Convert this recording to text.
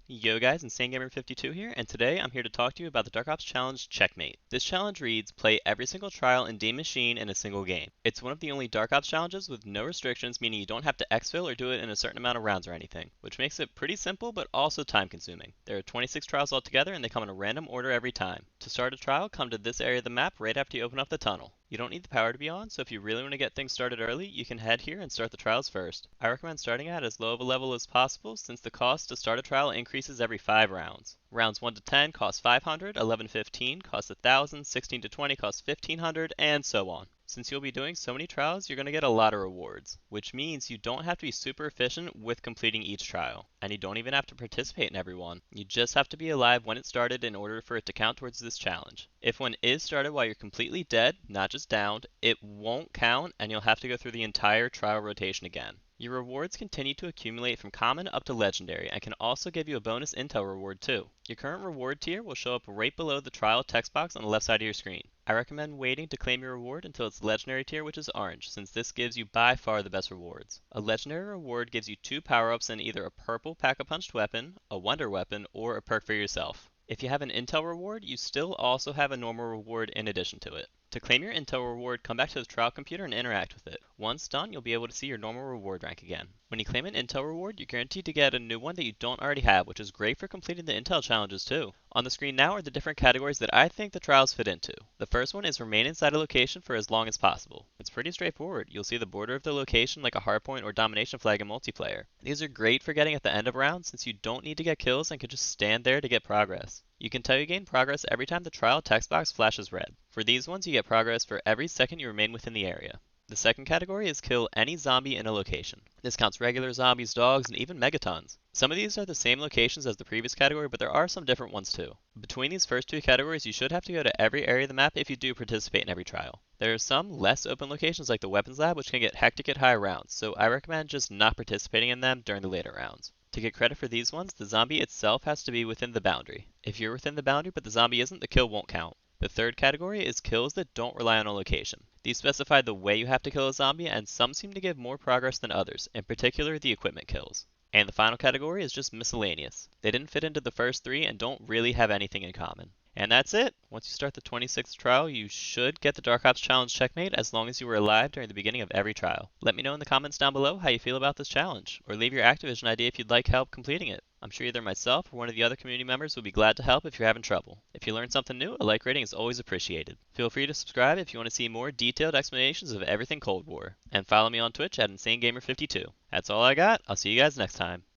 Yo guys, InsaneGamer52 here, and today I'm here to talk to you about the Dark Ops challenge Checkmate. This challenge reads, play every single trial in D Machine in a single game. It's one of the only Dark Ops challenges with no restrictions, meaning you don't have to exfil or do it in a certain amount of rounds or anything, which makes it pretty simple but also time consuming. There are 26 trials altogether and they come in a random order every time. To start a trial, come to this area of the map right after you open up the tunnel. You don't need the power to be on, so if you really want to get things started early, you can head here and start the trials first. I recommend starting at as low of a level as possible since the cost to start a trial increases every 5 rounds. Rounds 1 to 10 cost 500, 11 to 15 cost 1000, 16 to 20 cost 1500, and so on. Since you'll be doing so many trials, you're going to get a lot of rewards, which means you don't have to be super efficient with completing each trial. And you don't even have to participate in every one. You just have to be alive when it started in order for it to count towards this challenge. If one is started while you're completely dead, not just downed, it won't count and you'll have to go through the entire trial rotation again. Your rewards continue to accumulate from common up to legendary and can also give you a bonus intel reward too. Your current reward tier will show up right below the trial text box on the left side of your screen. I recommend waiting to claim your reward until it's legendary tier, which is orange, since this gives you by far the best rewards. A legendary reward gives you 2 power-ups and either a purple pack-a-punched weapon, a wonder weapon, or a perk for yourself. If you have an intel reward, you still also have a normal reward in addition to it. To claim your intel reward, come back to the trial computer and interact with it. Once done, you'll be able to see your normal reward rank again. When you claim an intel reward, you're guaranteed to get a new one that you don't already have, which is great for completing the intel challenges too. On the screen now are the different categories that I think the trials fit into. The first one is remain inside a location for as long as possible. It's pretty straightforward. You'll see the border of the location like a hardpoint or domination flag in multiplayer. These are great for getting at the end of rounds since you don't need to get kills and can just stand there to get progress. You can tell you gain progress every time the trial text box flashes red. For these ones, you get progress for every second you remain within the area. The second category is kill any zombie in a location. This counts regular zombies, dogs, and even megatons. Some of these are the same locations as the previous category, but there are some different ones too. Between these first 2 categories, you should have to go to every area of the map if you do participate in every trial. There are some less open locations like the weapons lab which can get hectic at higher rounds, so I recommend just not participating in them during the later rounds. To get credit for these ones, the zombie itself has to be within the boundary. If you're within the boundary but the zombie isn't, the kill won't count. The third category is kills that don't rely on a location. These specify the way you have to kill a zombie, and some seem to give more progress than others, in particular the equipment kills. And the final category is just miscellaneous. They didn't fit into the first 3 and don't really have anything in common. And that's it! Once you start the 26th trial, you should get the Dark Ops Challenge Checkmate as long as you were alive during the beginning of every trial. Let me know in the comments down below how you feel about this challenge, or leave your Activision idea if you'd like help completing it. I'm sure either myself or one of the other community members will be glad to help if you're having trouble. If you learned something new, a like rating is always appreciated. Feel free to subscribe if you want to see more detailed explanations of everything Cold War. And follow me on Twitch at InsaneGamer52. That's all I got. I'll see you guys next time.